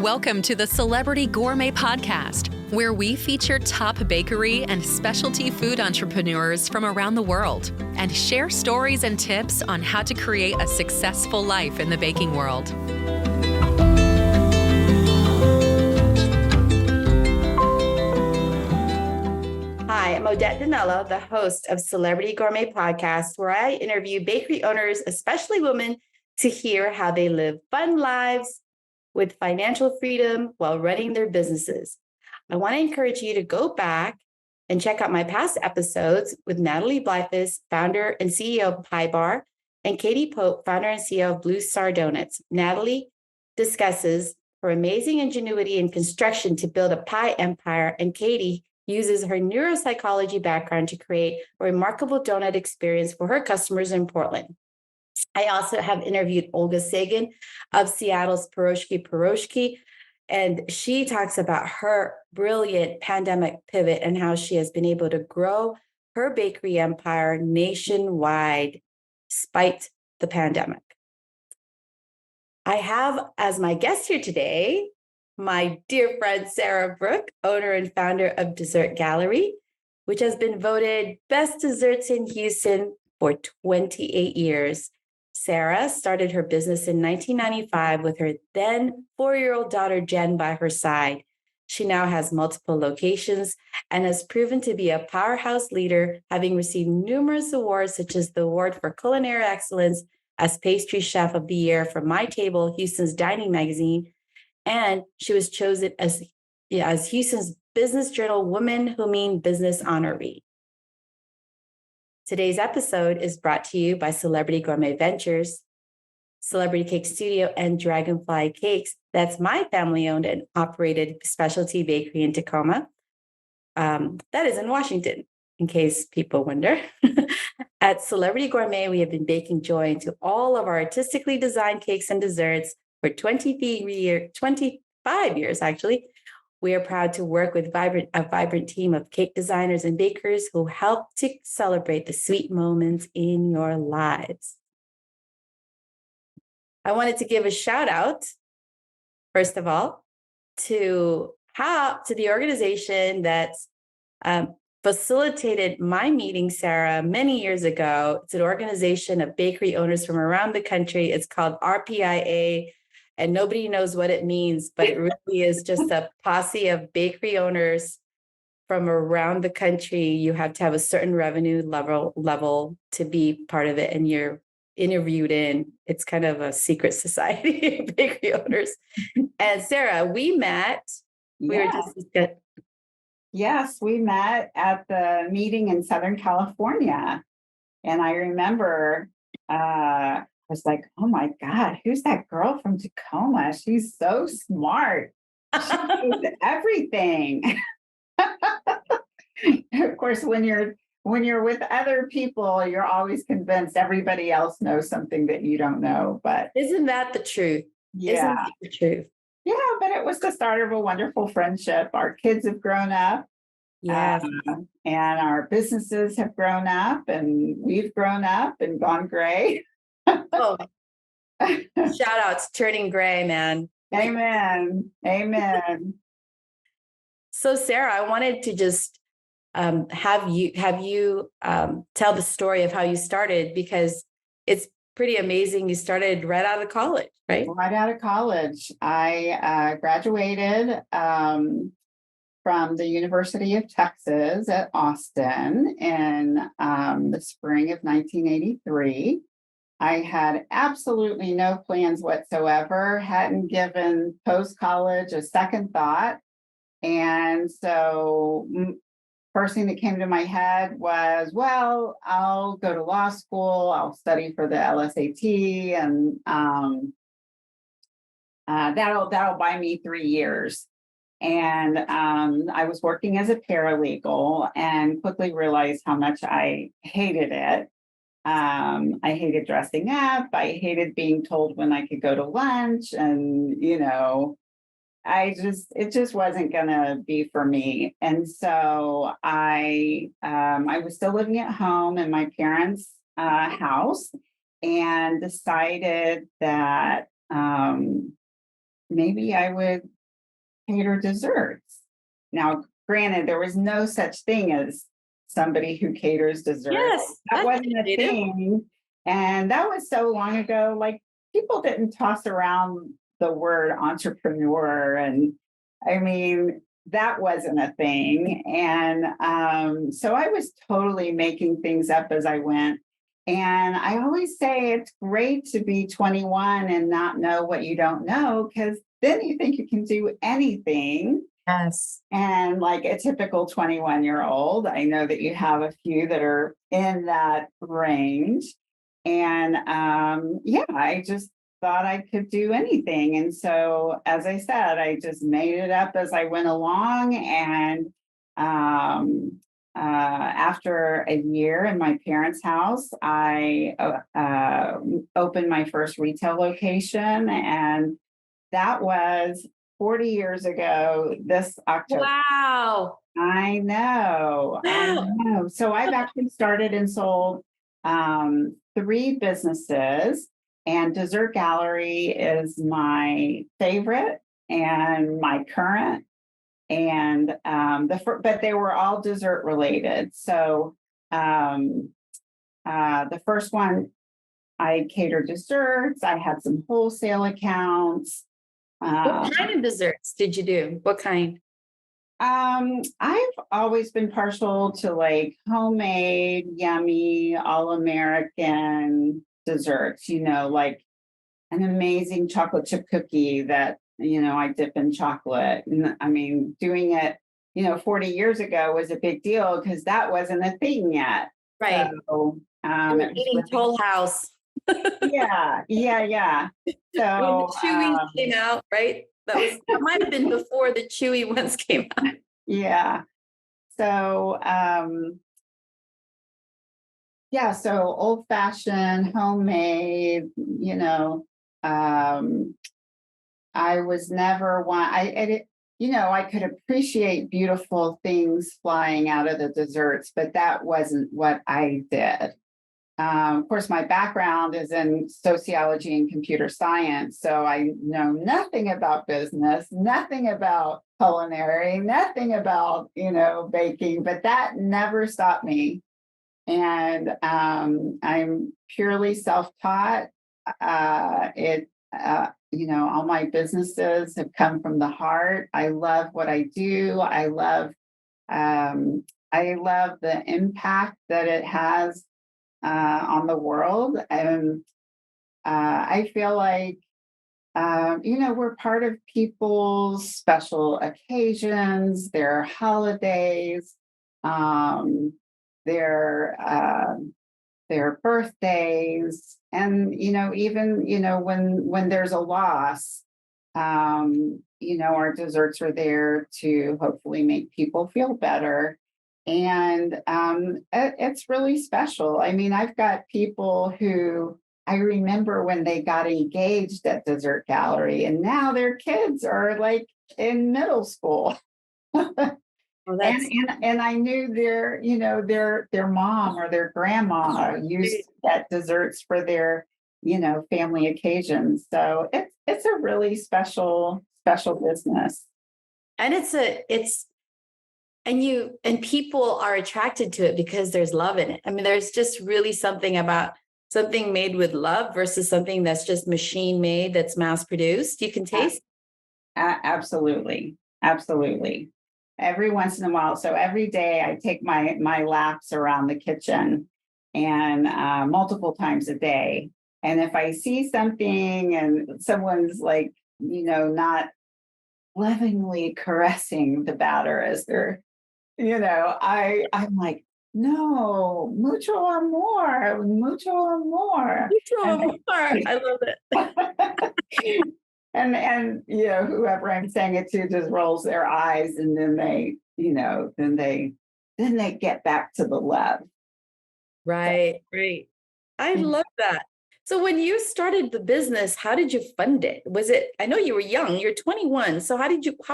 Welcome to the Celebrity Gourmet Podcast, where we feature top bakery and specialty food entrepreneurs from around the world and share stories and tips on how to create a successful life in the baking world. Hi, I'm Odette Danello, the host of Celebrity Gourmet Podcast, where I interview bakery owners, especially women, to hear how they live fun lives with financial freedom while running their businesses. I want to encourage you to go back and check out my past episodes with Natalie Blyfus, founder and CEO of Pie Bar, and Katie Pope, founder and CEO of Blue Star Donuts. Natalie discusses her amazing ingenuity in construction to build a pie empire, and Katie uses her neuropsychology background to create a remarkable donut experience for her customers in Portland. I also have interviewed Olga Sagan of Seattle's Piroshki, and she talks about her brilliant pandemic pivot and how she has been able to grow her bakery empire nationwide despite the pandemic. I have as my guest here today my dear friend Sara Brook, owner and founder of Dessert Gallery, which has been voted best desserts in Houston for 28 years. Sara started her business in 1995 with her then 4-year-old daughter, Jen, by her side. She now has multiple locations and has proven to be a powerhouse leader, having received numerous awards, such as the award for culinary excellence as pastry chef of the year from My Table, Houston's Dining Magazine. And she was chosen as Houston's Business Journal Women Who Mean Business honoree. Today's episode is brought to you by Celebrity Gourmet Ventures, Celebrity Cake Studio, and Dragonfly Cakes. That's my family-owned and operated specialty bakery in Tacoma. That is in Washington, in case people wonder. At Celebrity Gourmet, we have been baking joy into all of our artistically designed cakes and desserts for 25 years, actually. We are proud to work with a vibrant team of cake designers and bakers who help to celebrate the sweet moments in your lives. I wanted to give a shout out, first of all, to the organization that facilitated my meeting, Sara, many years ago. It's an organization of bakery owners from around the country. It's called RPIA. And nobody knows what it means, but it really is just a posse of bakery owners from around the country. You have to have a certain revenue level to be part of it, and you're interviewed in. It's kind of a secret society of bakery owners. And Sara, we met. Yes, we met at the meeting in Southern California. And I remember I was like, oh my God, who's that girl from Tacoma? She's so smart. She knows everything. Of course, when you're with other people, you're always convinced everybody else knows something that you don't know. But isn't that the truth? Yeah. Isn't that the truth? Yeah, but it was the start of a wonderful friendship. Our kids have grown up. Yes. And our businesses have grown up, and we've grown up and gone gray. Oh, shout out to turning gray, man. Amen. So, Sara, I wanted to just have you tell the story of how you started, because it's pretty amazing. You started right out of college, right? Right out of college. I graduated from the University of Texas at Austin in the spring of 1983. I had absolutely no plans whatsoever, hadn't given post-college a second thought. And so first thing that came to my head was, well, I'll go to law school, I'll study for the LSAT, and that'll buy me 3 years. And I was working as a paralegal and quickly realized how much I hated it. I hated dressing up. I hated being told when I could go to lunch. And, it just wasn't going to be for me. And so I was still living at home in my parents' house, and decided that maybe I would cater desserts. Now, granted, there was no such thing as somebody who caters desserts. Yes, That that's wasn't a creative. thing. And that was so long ago. Like people didn't toss around the word entrepreneur. And I mean, that wasn't a thing. And so I was totally making things up as I went. And I always say it's great to be 21 and not know what you don't know, because then you think you can do anything. Yes. And like a typical 21-year-old, I know that you have a few that are in that range. And yeah, I just thought I could do anything. And so, as I said, I just made it up as I went along. And after a year in my parents' house, I opened my first retail location. And that was 40 years ago this October. Wow. I know, I Wow. know. So I've actually started and sold three businesses, and Dessert Gallery is my favorite and my current. And but they were all dessert related. So the first one, I catered desserts. I had some wholesale accounts. What kind of desserts did you do? What kind? I've always been partial to like homemade, yummy, all American desserts, like an amazing chocolate chip cookie that, I dip in chocolate. And I mean, doing it, 40 years ago was a big deal because that wasn't a thing yet. Right. So, You were it was eating Toll House yeah. when the So, Chewy came out, right? That might have been before the Chewy ones came out. yeah. So, yeah, so old fashioned, homemade, I was never one, I could appreciate beautiful things flying out of the desserts, but that wasn't what I did. Of course, my background is in sociology and computer science, so I know nothing about business, nothing about culinary, nothing about, baking, but that never stopped me. And I'm purely self-taught. All my businesses have come from the heart. I love what I do. I love the impact that it has on the world. And I feel like, we're part of people's special occasions, their holidays, um, their their birthdays, and even when there's a loss, our desserts are there to hopefully make people feel better. And it's really special. I mean, I've got people who I remember when they got engaged at Dessert Gallery, and now their kids are like in middle school. Oh, And, that's and I knew their mom or their grandma used great. to get desserts for their family occasions. So it's a really special business. And and people are attracted to it because there's love in it. I mean, there's just really something about something made with love versus something that's just machine made, that's mass produced. You can taste. Absolutely, absolutely. Every once in a while, so every day I take my laps around the kitchen, and multiple times a day. And if I see something and someone's like, not lovingly caressing the batter as they're, I'm like, no, mucho amor, mucho amor. And I love it. and whoever I'm saying it to just rolls their eyes, and then they get back to the love. Right, right. I Mm. love that. So when you started the business, how did you fund it? I know you were young, you're 21. So how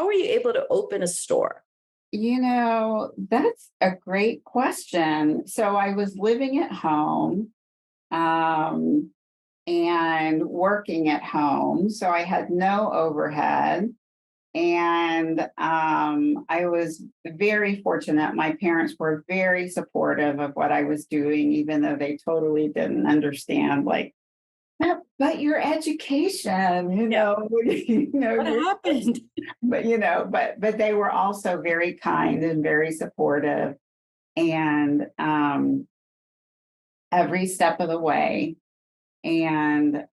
were you able to open a store? That's a great question. So I was living at home. Um, and working at home. So I had no overhead. And I was very fortunate. My parents were very supportive of what I was doing, even though they totally didn't understand, like, but your education, What happened? but they were also very kind and very supportive. And every step of the way. And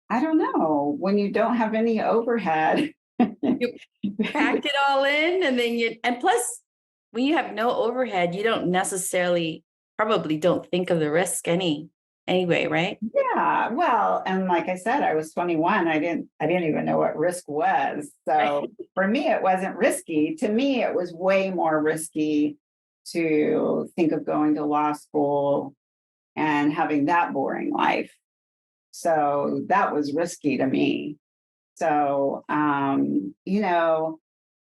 I don't know, when you don't have any overhead. You packed it all in, and then and plus, when you have no overhead, you don't necessarily probably don't think of the risk anyway, right? Yeah, well, and like I said, I was 21. I didn't even know what risk was. So for me, it wasn't risky. To me, it was way more risky to think of going to law school and having that boring life. So that was risky to me. So,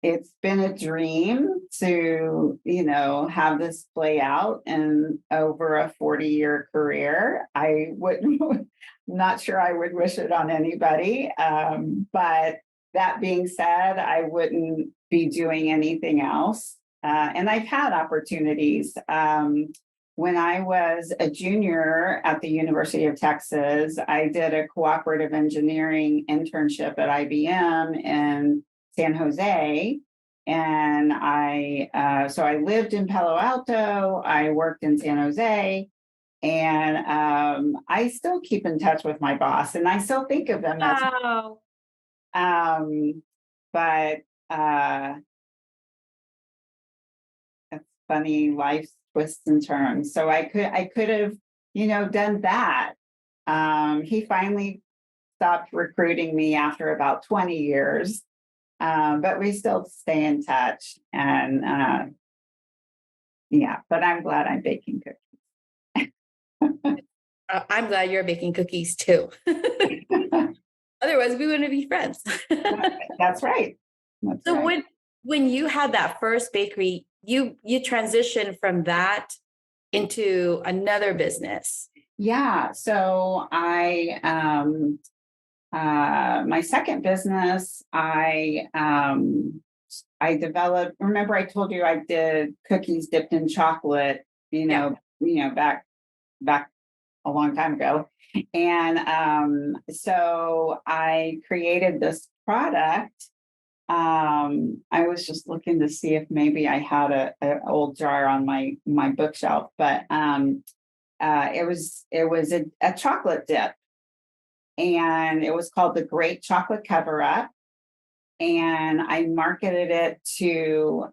it's been a dream to, have this play out in over a 40-year career. I wouldn't, not sure I would wish it on anybody. But that being said, I wouldn't be doing anything else. And I've had opportunities. When I was a junior at the University of Texas, I did a cooperative engineering internship at IBM in San Jose. And so I lived in Palo Alto, I worked in San Jose, and I still keep in touch with my boss, and I still think of him as, Wow. but it's funny, life's twists and turns. So I could have, done that. He finally stopped recruiting me after about 20 years. But we still stay in touch. And yeah, but I'm glad I'm baking I'm glad you're baking cookies too. cookies. Otherwise, we wouldn't be friends. That's right. That's So right. when you had that first bakery, you transitioned from that into another business. Yeah. So my second business, I developed. Remember, I told you I did cookies dipped in chocolate. Yeah. Back a long time ago, and so I created this product. I was just looking to see if maybe I had a old jar on my bookshelf, but it was a chocolate dip, and it was called the Great Chocolate Cover Up. And I marketed it to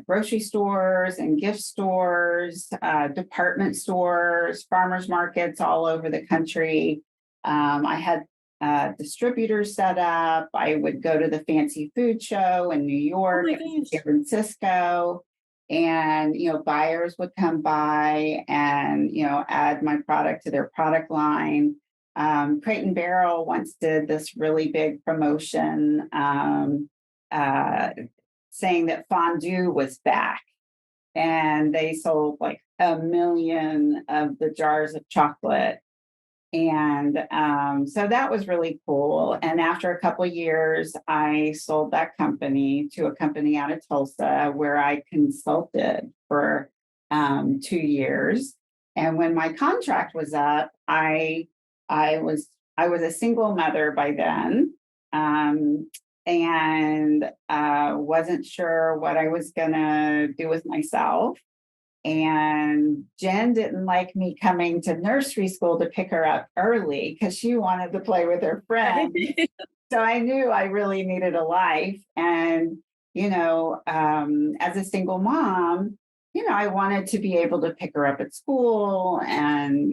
grocery stores and gift stores, department stores, farmers markets all over the country. I had distributors set up. I would go to the fancy food show in New Oh York my and gosh. San Francisco. And, buyers would come by and, add my product to their product line. Crate and Barrel once did this really big promotion saying that fondue was back, and they sold like 1 million of the jars of chocolate. And so that was really cool. And after a couple of years, I sold that company to a company out of Tulsa where I consulted for 2 years. And when my contract was up, I was a single mother by then, and wasn't sure what I was gonna do with myself. And Jen didn't like me coming to nursery school to pick her up early because she wanted to play with her friends. So I knew I really needed a life. And, as a single mom, I wanted to be able to pick her up at school and,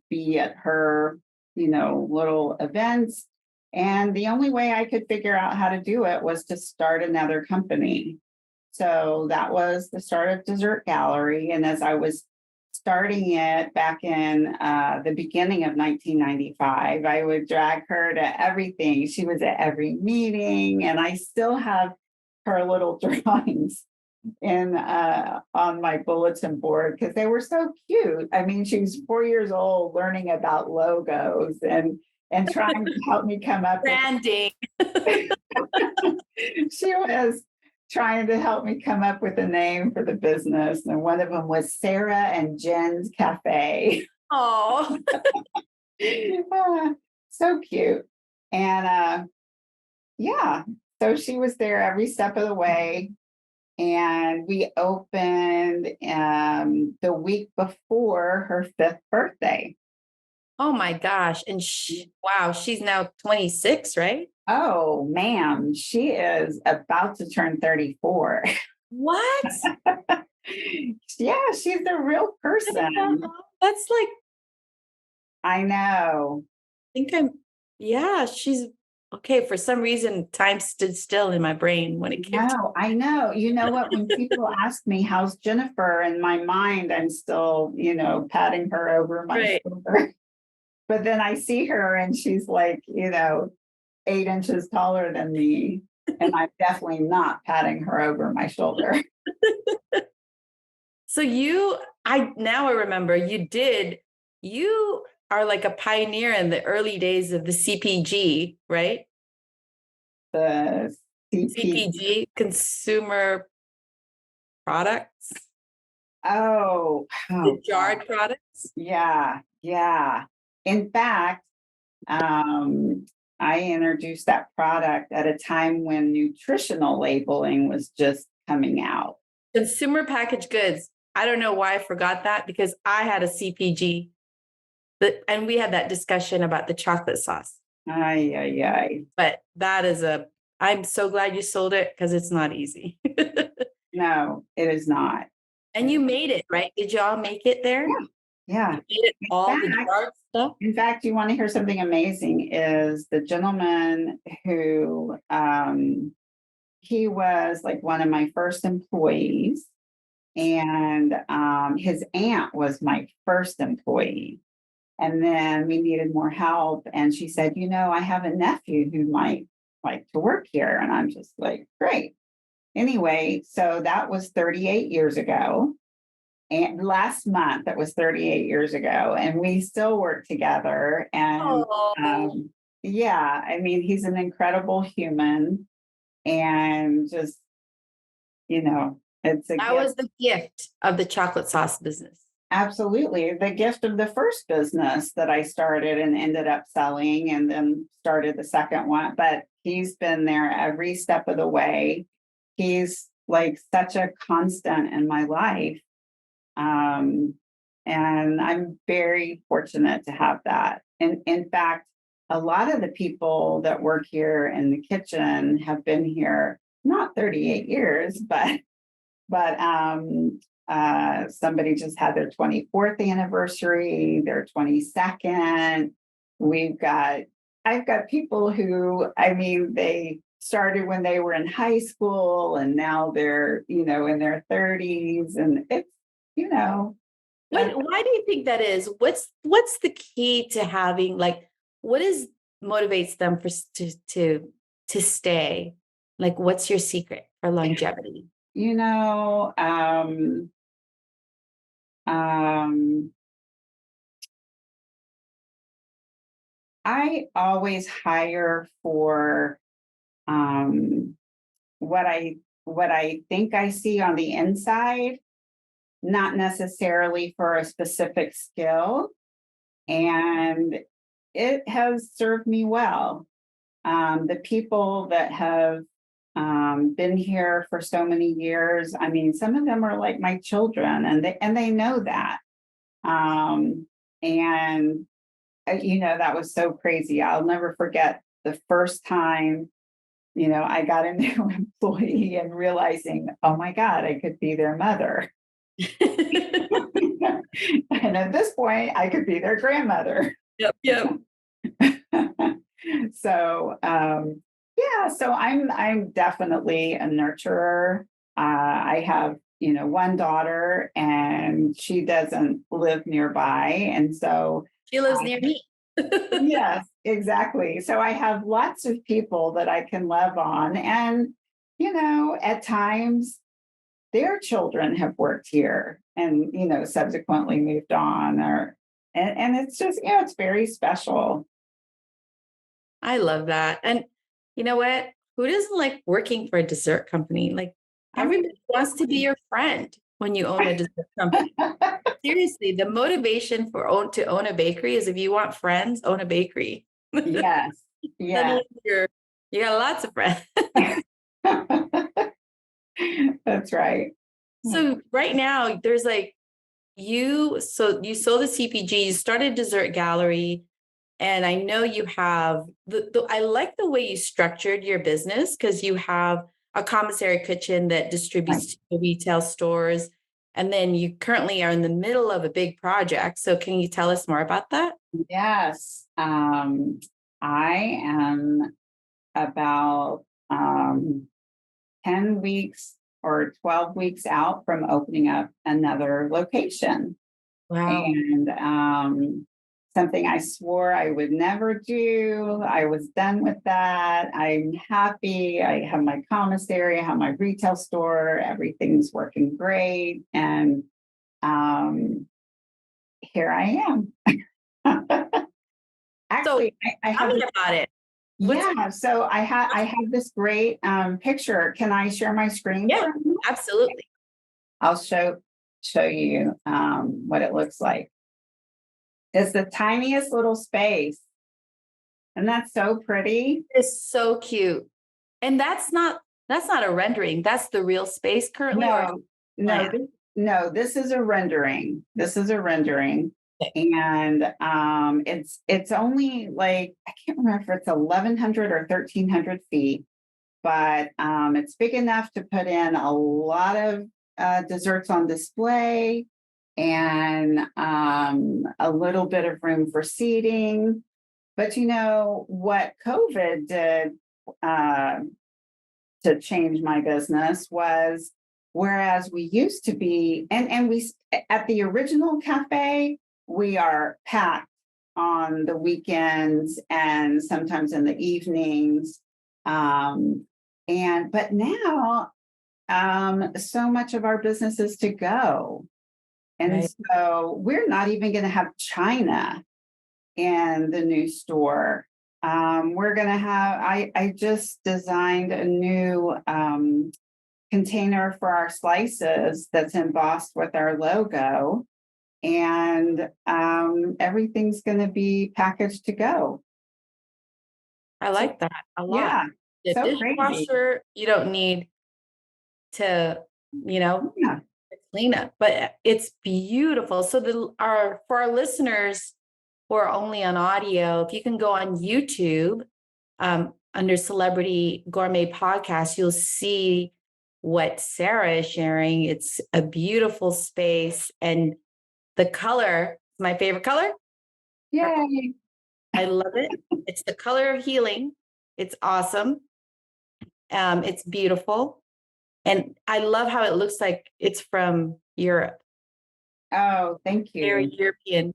be at her, little events. And the only way I could figure out how to do it was to start another company. So that was the start of Dessert Gallery. And as I was starting it back in the beginning of 1995, I would drag her to everything. She was at every meeting, and I still have her little drawings in on my bulletin board because they were so cute. I mean, she was 4 years old learning about logos and trying to help me come up Branding. she was trying to help me come up with a name for the business. And one of them was Sarah and Jen's Cafe. Oh, So cute. And yeah, so she was there every step of the way. And we opened the week before her 5th birthday. oh my gosh. And wow, she's now 26, right? Oh, ma'am, she is about to turn 34. What? Yeah, she's a real person. That's like, I know. I think yeah, she's okay. For some reason, time stood still in my brain when it came to. No, I know. You know what? When people ask me, how's Jennifer? In my mind, I'm still, patting her over my Right. shoulder. But then I see her and she's like, 8 inches taller than me. And I'm definitely not patting her over my shoulder. So now I remember you are like a pioneer in the early days of the CPG, right? The CP. CPG, consumer products, Oh, the jarred products. yeah, yeah. In fact, I introduced that product at a time when nutritional labeling was just coming out. Consumer packaged goods. I don't know why I forgot that because I had a CPG, and we had that discussion about the chocolate sauce. Ay, ay, ay. But I'm so glad you sold it because it's not easy. No, it is not. And you made it, right? Did y'all make it there? Yeah. You made it all the jarred stuff? In fact, you want to hear something amazing is the gentleman who he was like one of my first employees. And his aunt was my first employee. And then we needed more help. And she said, I have a nephew who might like to work here. And I'm just like, great. Anyway, so that was 38 years ago. And last month, that was 38 years ago. And we still work together. And yeah, I mean, he's an incredible human. And just, it's a That gift. was the gift of the chocolate sauce business. Absolutely. The gift of the first business that I started and ended up selling and then started the second one. But he's been there every step of the way. He's like such a constant in my life. And I'm very fortunate to have that. And in fact, a lot of the people that work here in the kitchen have been here not 38 years, but somebody just had their 24th anniversary, their 22nd. I've got people who, I mean, they started when they were in high school and now they're, in their 30s. And it's, Why do you think that is? What's the key to having what motivates them to stay? Like, what's your secret for longevity? I always hire for what I think I see on the inside, not necessarily for a specific skill. And it has served me well. The people that have been here for so many years, I mean, some of them are like my children, and they know that. And that was so crazy. I'll never forget the first time, I got a new employee and realizing, oh my God, I could be their mother. And at this point, I could be their grandmother. Yep. So yeah, so I'm definitely a nurturer. I have one daughter, and she doesn't live nearby, and so She lives near me. yes, exactly. So I have lots of people that I can love on, and at times their children have worked here and, subsequently moved on and it's just, it's very special. I love that. And you know what? Who doesn't like working for a dessert company? Like I mean, everybody wants to be your friend when you own a dessert company. Seriously, the motivation to own a bakery is if you want friends, own a bakery. yes, yes. Suddenly you got lots of friends. That's right. So right now there's like you sold the CPG, you started Dessert Gallery, and I know you have I like the way you structured your business because you have a commissary kitchen that Right. distributes to the retail stores. And then you currently are in the middle of a big project. So can you tell us more about that? Yes. I am about 10 weeks or 12 weeks out from opening up another location. Wow. And something I swore I would never do. I was done with that. I'm happy. I have my commissary, I have my retail store, everything's working great. And here I am. Actually, I Tell have me about it. yeah, so I have this great picture. Can I share my screen Yeah, for a minute? absolutely. I'll show you what it looks like. It's the tiniest little space. And that's so pretty. It's so cute. And that's not a rendering. That's the real space currently or No, no, plan? no, this is a rendering. This is a rendering. Okay. And it's only like, I can't remember if it's 1,100 or 1,300 feet, but it's big enough to put in a lot of desserts on display and a little bit of room for seating. But what COVID did to change my business was, whereas we used to be, and we at the original cafe, we are packed on the weekends and sometimes in the evenings. But now so much of our business is to go. And Right. so we're not even going to have China in the new store. We're going to have, I just designed a new container for our slices that's embossed with our logo. And everything's going to be packaged to go. I like that a lot. Yeah, The so crazy. dishwasher, you don't need to, Yeah. clean up, but it's beautiful. So for our listeners who are only on audio, if you can go on YouTube under Celebrity Gourmet Podcast, you'll see what Sara is sharing. It's a beautiful space, and the color, my favorite color. Yay. I love it. It's the color of healing. It's awesome. It's beautiful. And I love how it looks like it's from Europe. Oh, thank you. Very European.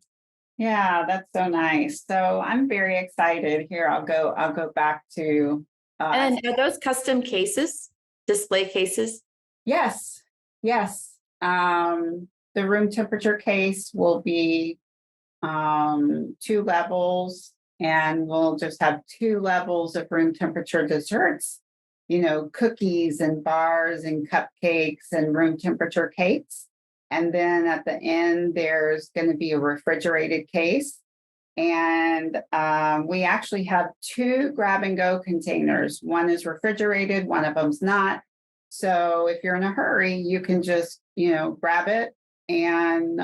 Yeah, that's so nice. So I'm very excited. Here, I'll go back to And are those custom cases, display cases? yes, yes. The room temperature case will be 2 levels, and we'll just have 2 levels of room temperature desserts, cookies and bars and cupcakes and room temperature cakes. And then at the end, there's going to be a refrigerated case. And we actually have 2 grab and go containers. One is refrigerated, one of them's not. So if you're in a hurry, you can just, grab it and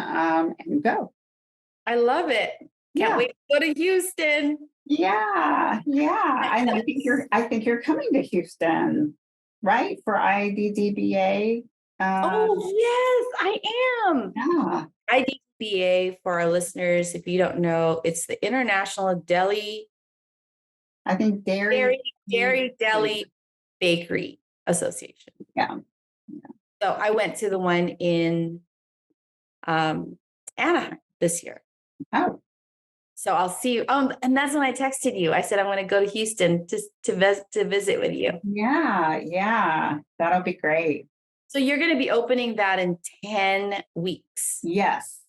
go. I love it. Can't wait to go to Houston. Yeah. And I think you're coming to Houston, right? For IDDBA. Oh, yes, I am. Yeah. IDBA, for our listeners, if you don't know, it's the International Deli. I think Dairy Deli Bakery Association. Yeah. So I went to the one in Anaheim this year. Oh. So I'll see you. And that's when I texted you. I said, I'm going to go to Houston to visit with you. Yeah. That'll be great. So you're going to be opening that in 10 weeks. Yes.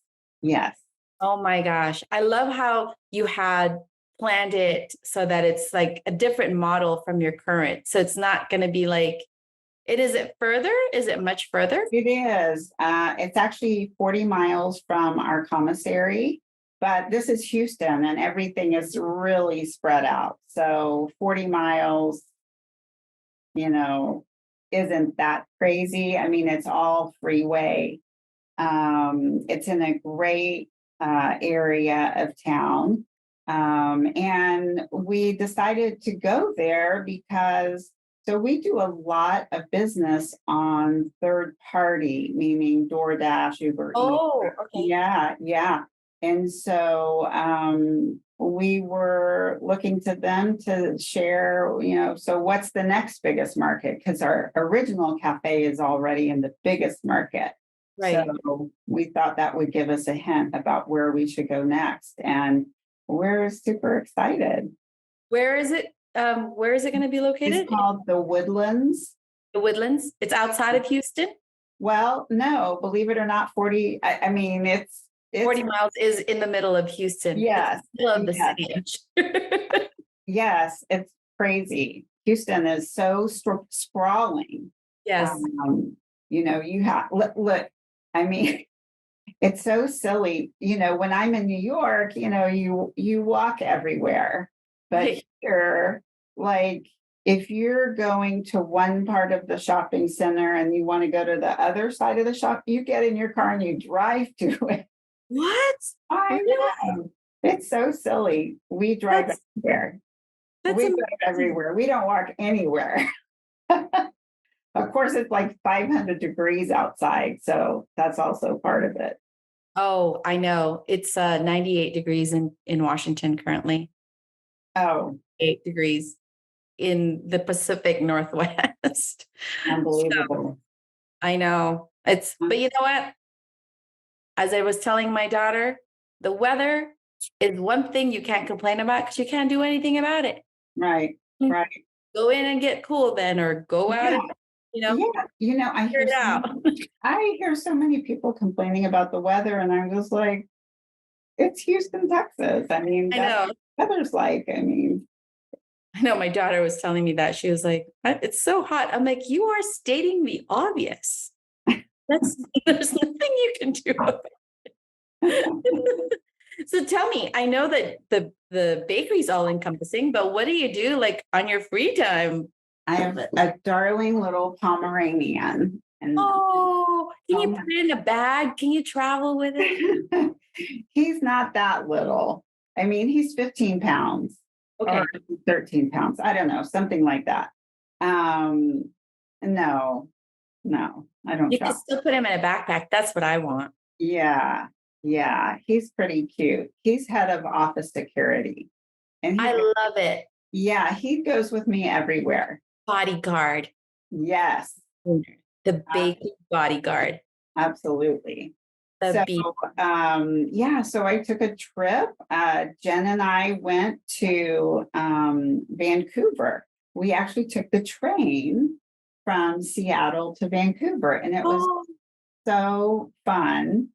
Yes. Oh my gosh. I love how you had planned it so that it's like a different model from your current. So it's not going to be like, is it further? Is it much further? It is. It's actually 40 miles from our commissary, but this is Houston and everything is really spread out. So 40 miles, isn't that crazy. I mean, it's all freeway. It's in a great area of town. And we decided to go there because so we do a lot of business on third party, meaning DoorDash, Uber Eats. Oh, okay. Yeah, yeah. And so we were looking to them to share, so what's the next biggest market? Because our original cafe is already in the biggest market. Right. So we thought that would give us a hint about where we should go next. And we're super excited. Where is it? Where is it going to be located? It's called the Woodlands. The Woodlands. It's outside of Houston. Well, no, believe it or not, 40. I mean, it's 40 miles is in the middle of Houston. Yes. It's the middle of the Yes. city. Yes, it's crazy. Houston is so sprawling. Yes. You have look. I mean, it's so silly. When I'm in New York, you walk everywhere, but Right. here, like if you're going to one part of the shopping center and you want to go to the other side of the shop, you get in your car and you drive to it. What? I know. It's so silly. We drive That's everywhere. that's We amazing. drive everywhere. We don't walk anywhere. Of course, it's like 500 degrees outside, so that's also part of it. Oh, I know. It's 98 degrees in Washington currently. Oh, 8 degrees in the Pacific Northwest. So unbelievable. I know. But you know what? As I was telling my daughter, the weather is one thing you can't complain about because you can't do anything about it. Right, right. Go in and get cool then, or go out Yeah, and, I figure it out. I hear so many people complaining about the weather, and I'm just like, it's Houston, Texas. I mean, I that's know. what the weather's like. I mean, I know my daughter was telling me that. She was like, It's so hot." I'm like, "You are stating the obvious. That's there's nothing you can do about it." So tell me, I know that the bakery's all encompassing, but what do you do like on your free time? I have a darling little Pomeranian, and Oh, can you put it in a bag? Can you travel with it? he's not that little. I mean, he's 15 pounds Okay. or 13 pounds. I don't know, something like that. Um, no, I don't You can shop. still put him in a backpack. That's what I want. Yeah, yeah, he's pretty cute. He's head of office security. And I love it. he goes with me everywhere. Bodyguard. Yes, The uh, baking bodyguard. absolutely. The So, beef. so I took a trip. Jen and I went to Vancouver. We actually took the train from Seattle to Vancouver, and it was Oh, so fun.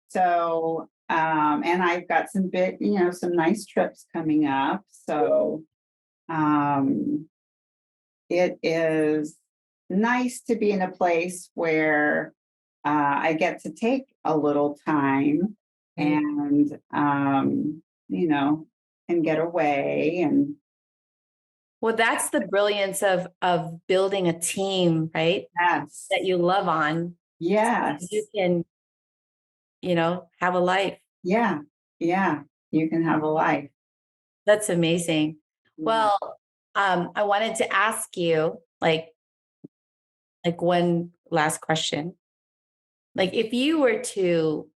So, and I've got some nice trips coming up. So, um, it is nice to be in a place where I get to take a little time right. and, and get away. And Well, that's the brilliance of building a team, right? yes, That you love on. yes, You can, have a life. yeah, yeah, you can have a life. That's amazing. Yeah. Well, I wanted to ask you like one last question. Like if you were to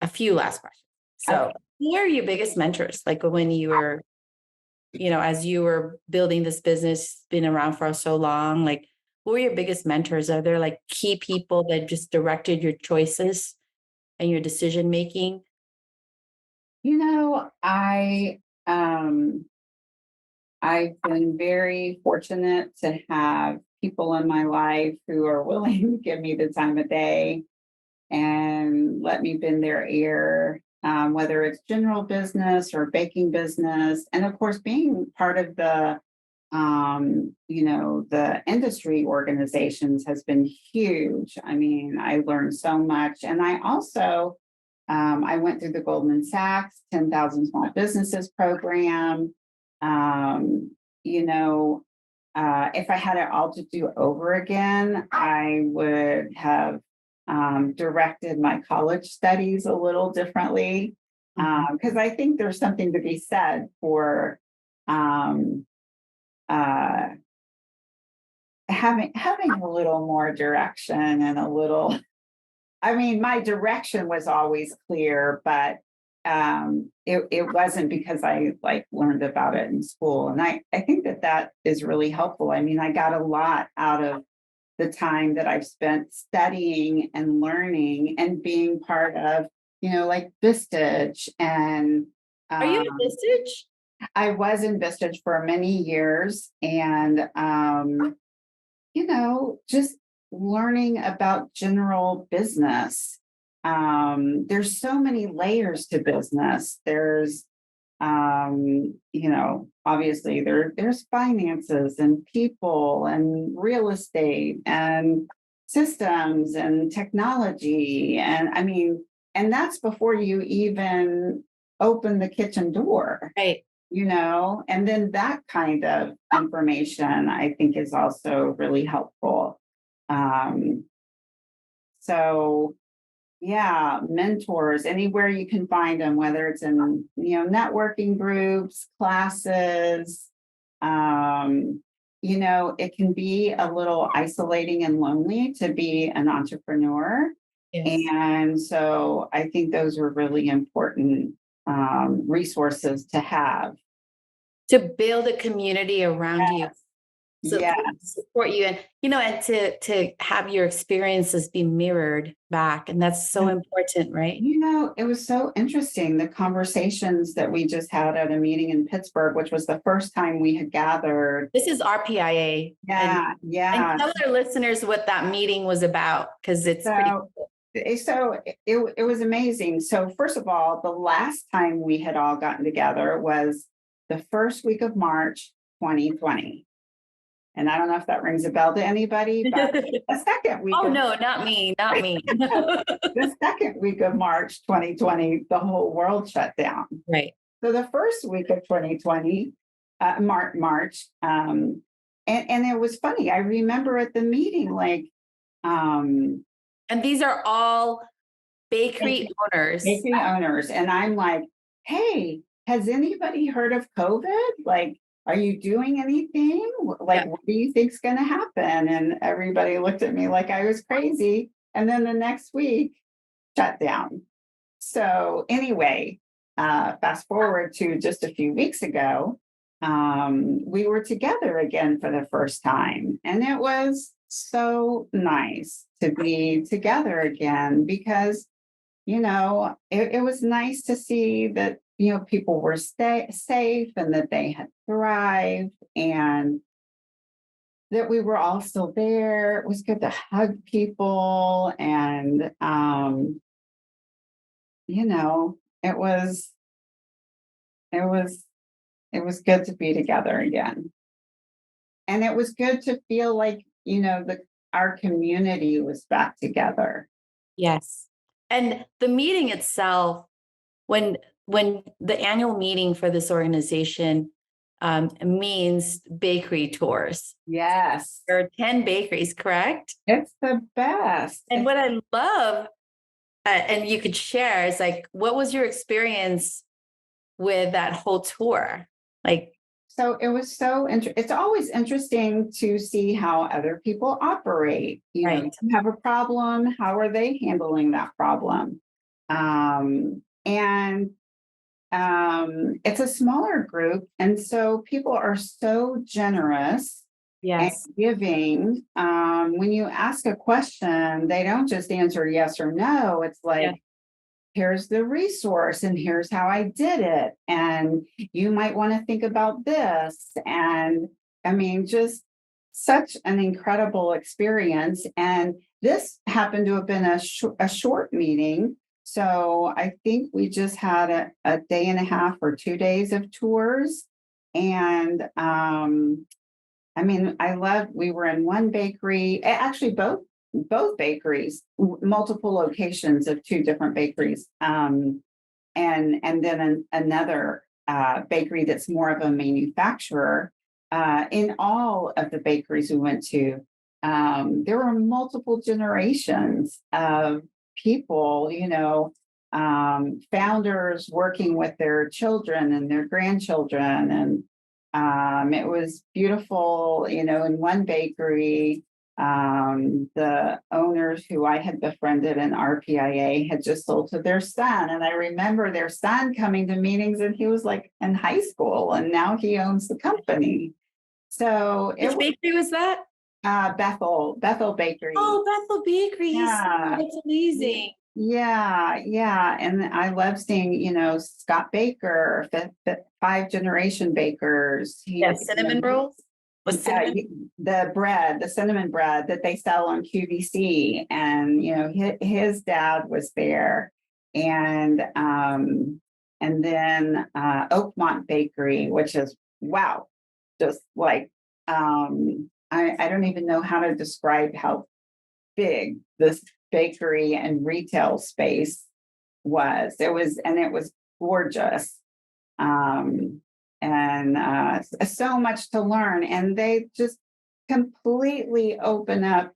a few last questions. Okay. So who are your biggest mentors? Like when you were, as you were building this business, been around for so long, like who are your biggest mentors? Are there like key people that just directed your choices and your decision making? I've been very fortunate to have people in my life who are willing to give me the time of day and let me bend their ear, whether it's general business or baking business. And of course, being part of the industry organizations has been huge. I mean, I learned so much. And I also, I went through the Goldman Sachs 10,000 Small Businesses program. If I had it all to do over again, I would have directed my college studies a little differently, because I think there's something to be said for uh, having a little more direction and a little. I mean, my direction was always clear, but it wasn't because I learned about it in school. And I think that is really helpful. I mean, I got a lot out of the time that I've spent studying and learning and being part of, Vistage. And Are you in Vistage? I was in Vistage for many years, and just learning about general business. There's so many layers to business. There's, obviously there's finances and people and real estate and systems and technology. And I mean, and that's before you even open the kitchen door. Right. And then that kind of information I think is also really helpful. So yeah, mentors, anywhere you can find them, whether it's in, networking groups, classes, it can be a little isolating and lonely to be an entrepreneur. Yes. And so I think those are really important resources to have. To build a community around you. Support you, and and to have your experiences be mirrored back, and that's so important, right? It was so interesting, the conversations that we just had at a meeting in Pittsburgh, which was the first time we had gathered. This is RPIA. And tell our listeners what that meeting was about, because it's pretty cool. So it was amazing. So first of all, the last time we had all gotten together was the first week of March 2020. And I don't know if that rings a bell to anybody, but the second week. Oh, no, not me. The second week of March 2020, the whole world shut down. Right. So the first week of 2020, March, and it was funny. I remember at the meeting, and these are all bakery owners. Bakery owners. And I'm like, hey, has anybody heard of COVID? Are you doing anything? What do you think's going to happen? And everybody looked at me like I was crazy. And then the next week, shut down. So anyway, fast forward to just a few weeks ago, we were together again for the first time. And it was so nice to be together again because, it was nice to see that people were safe and that they had thrived and that we were all still there. It was good to hug people. And, it was good to be together again. And it was good to feel like, our community was back together. Yes. And the meeting itself, when the annual meeting for this organization means bakery tours. Yes. There are 10 bakeries, correct? It's the best. And what I love, and you could share, is what was your experience with that whole tour? So it was so interesting. It's always interesting to see how other people operate. You have a problem. How are they handling that problem? It's a smaller group. And so people are so generous and giving. When you ask a question, they don't just answer yes or no. It's here's the resource and here's how I did it. And you might want to think about this. And I mean, just such an incredible experience. And this happened to have been a short meeting. So I think we just had a day and a half or 2 days of tours. And I mean, we were in one bakery, actually both bakeries, multiple locations of two different bakeries. And then another bakery that's more of a manufacturer. In all of the bakeries we went to, there were multiple generations of people, founders working with their children and their grandchildren. And it was beautiful, in one bakery. The owners who I had befriended in RPIA had just sold to their son. And I remember their son coming to meetings, and he was like in high school, and now he owns the company. So Which bakery was that? Bethel Bakery. Oh, Bethel Bakery. Yeah. That's amazing. Yeah. And I love seeing, Scott Baker, five generation bakers. Cinnamon rolls. The cinnamon bread that they sell on QVC, and his dad was there, and then Oakmont Bakery, which is wow, just like I don't even know how to describe how big this bakery and retail space was. It was gorgeous. And so much to learn. And they just completely open up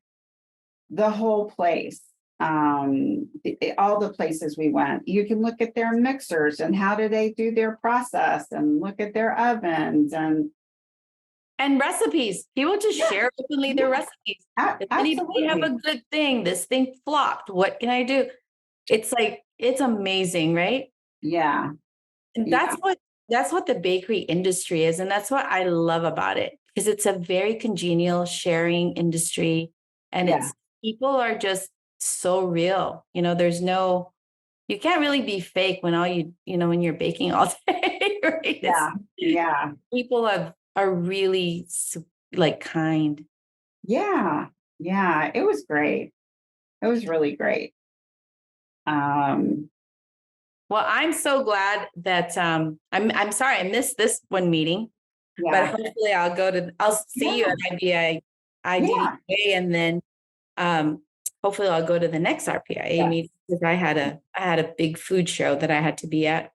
the whole place. All the places we went, you can look at their mixers and how do they do their process, and look at their ovens and recipes. People just share openly their recipes. If anybody have a good thing, this thing flopped, what can I do? It's like, it's amazing, right? Yeah. And that's what the bakery industry is. And that's what I love about it, because it's a very congenial sharing industry. And people are just so real. You can't really be fake when when you're baking all day. Right? Yeah. People are really like kind. Yeah. It was great. It was really great. Well, I'm so glad that I'm sorry I missed this one meeting, but hopefully I'll see you at IDEA, and then hopefully I'll go to the next RPIA meeting, because I had a big food show that I had to be at.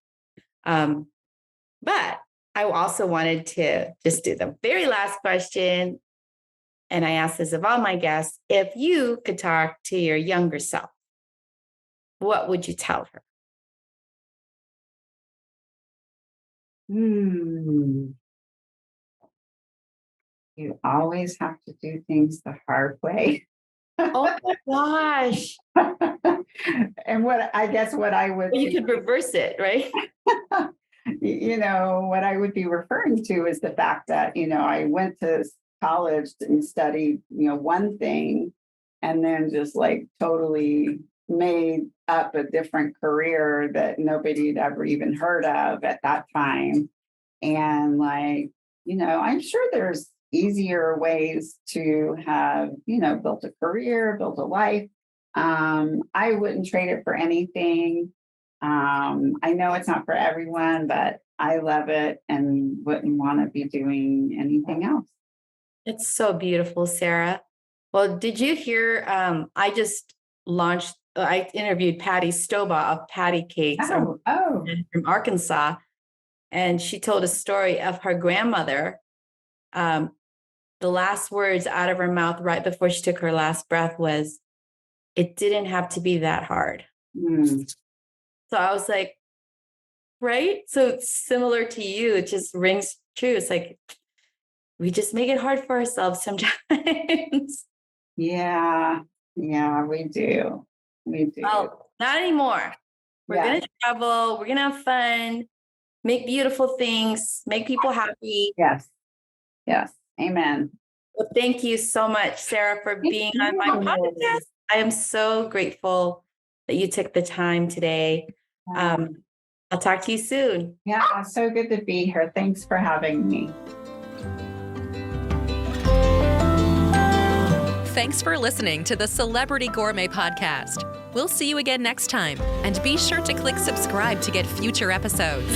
But I also wanted to just do the very last question, and I asked this of all my guests: if you could talk to your younger self, what would you tell her? You always have to do things the hard way. Oh my gosh. And what I would, you could reverse it, right? What I would be referring to is the fact that, I went to college and studied, one thing, and then just like totally made up a different career that nobody had ever even heard of at that time. And I'm sure there's easier ways to have, built a career, built a life. I wouldn't trade it for anything. I know it's not for everyone, but I love it and wouldn't want to be doing anything else. It's so beautiful, Sarah. Well, did you hear? I interviewed Patty Stobaugh of Patty Cakes from Arkansas. And she told a story of her grandmother. The last words out of her mouth right before she took her last breath was, "It didn't have to be that hard." So I was like, right? So it's similar to you. It just rings true. It's like, we just make it hard for ourselves sometimes. Yeah, we do. Well, not anymore. We're going to travel. We're going to have fun, make beautiful things, make people happy. Yes. Amen. Well, thank you so much, Sarah, for being on my podcast. I am so grateful that you took the time today. I'll talk to you soon. Yeah, so good to be here. Thanks for having me. Thanks for listening to the Celebrity Gourmet Podcast. We'll see you again next time, and be sure to click subscribe to get future episodes.